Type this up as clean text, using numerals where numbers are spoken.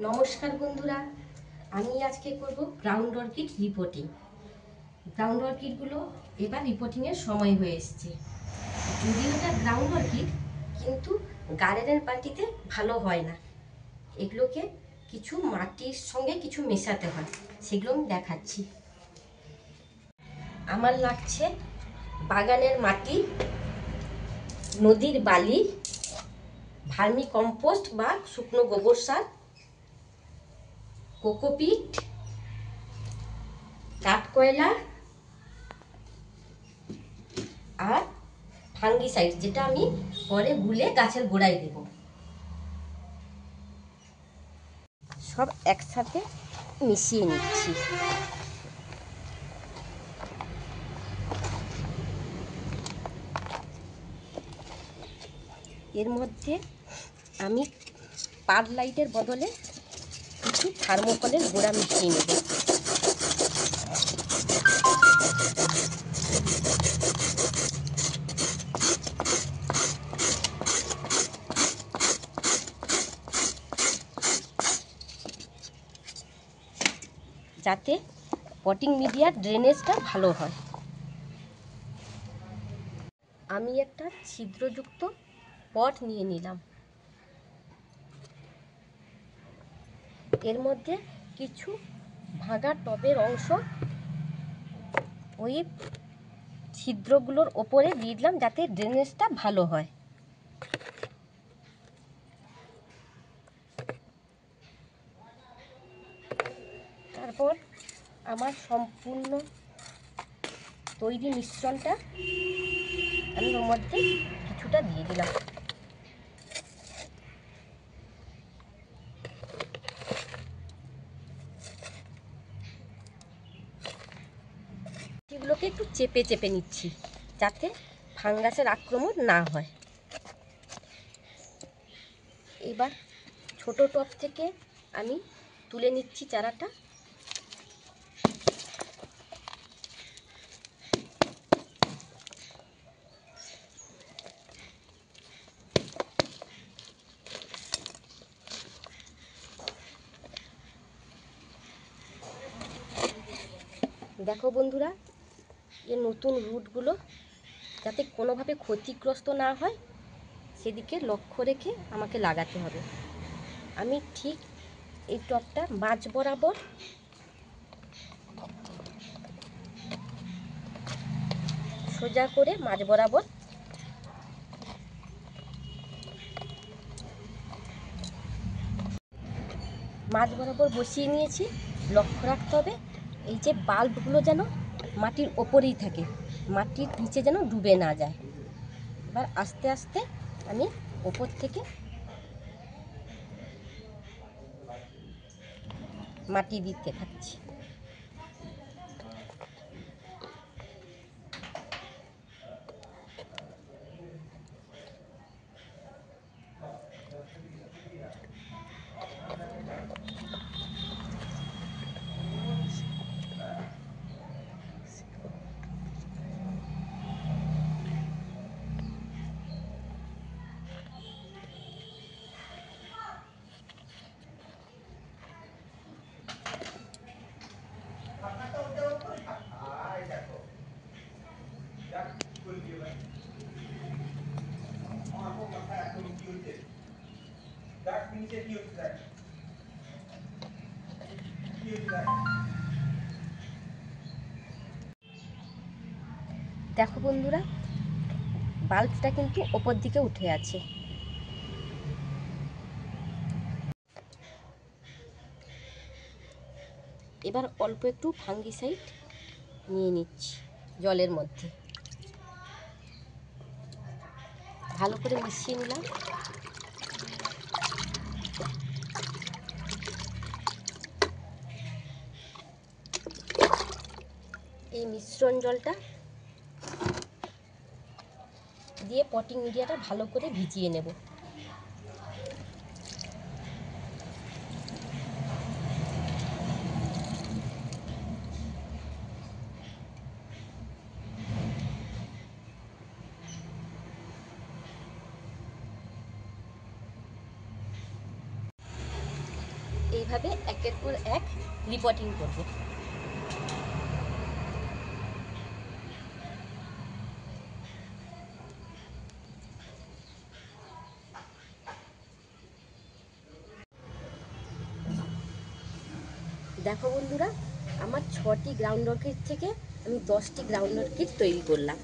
নমস্কার বন্ধুরা, আমি আজকে করব গ্রাউন্ড অর্কিড রিপোর্টিং। গ্রাউন্ড অর্কিডগুলো এবার রিপোর্টিংয়ের সময় হয়ে এসছে। যদিও এটা গ্রাউন্ড অর্কিড, কিন্তু গার্ডেনের বালতিতে ভালো হয় না। এগুলোকে কিছু মাটির সঙ্গে কিছু মেশাতে হয়, সেগুলো আমি দেখাচ্ছি। আমার লাগছে বাগানের মাটি, নদীর বালি, ভার্মি কম্পোস্ট বা শুকনো গোবর সার, কোকোপিট, কাঠকয়লা আর ফাঙ্গিসাইড, যেটা আমি পরে গুলে গাছের গোড়ায় দেব। সব একসাথে মিশিয়ে নিচ্ছি। এর মধ্যে আমি পারলাইটের বদলে কিছু থার্মোকলের গোড়া মিশিয়ে নেব। যাতে পটিং মিডিয়ার ড্রেনেজটা ভালো হয়। আমি একটা ছিদ্রযুক্ত পট নিয়ে নিলাম। এর মধ্যে কিছু ভাঙা টবের অংশ ওই ছিদ্রগুলোর ওপরে দিয়ে দিলাম, যাতে ড্রেনেজটা ভালো হয়। তারপর আমার সম্পূর্ণ তৈরি মিশ্রণটা আমি ওর মধ্যে কিছুটা দিয়ে দিলাম। এগুলোকে একটু চেপে চেপে নিচ্ছি, যাতে ফাঙ্গাসের আক্রমণ না হয়। এবার ছোট টব থেকে আমি তুলে নিচ্ছি চারাটা। দেখো বন্ধুরা, এর নতুন রুটগুলো যাতে কোনোভাবে ক্ষতিগ্রস্ত না হয়, সেদিকে লক্ষ্য রেখে আমাকে লাগাতে হবে। আমি ঠিক এই টবটা মাঝ বরাবর সোজা করে মাঝ বরাবর বসিয়ে নিয়েছি। লক্ষ্য রাখতে হবে এই যে বাল্বগুলো যেন মাটির ওপরেই থাকে, মাটির নিচে যেন ডুবে না যায়। এবার আস্তে আস্তে আমি ওপর থেকে মাটি দিতে থাকছি। দেখো বন্ধুরা, বাল্বটা কিন্তু ওপর দিকে উঠে আছে। এবার অল্প একটু ফাঙ্গিসাইড নিয়ে নিচ্ছি জলের মধ্যে, ভালো করে মিশিয়ে নিলাম। এই মিশ্রণ জলটা দিয়ে পটিং মিডিয়াটা ভালো করে ভিজিয়ে নেব। এইভাবে একের পর এক রিপোর্টিং করব। দেখো বন্ধুরা, আমার 6টি গ্রাউন্ড অর্কিড থেকে আমি 10টি গ্রাউন্ড অর্কিড তৈরি করলাম।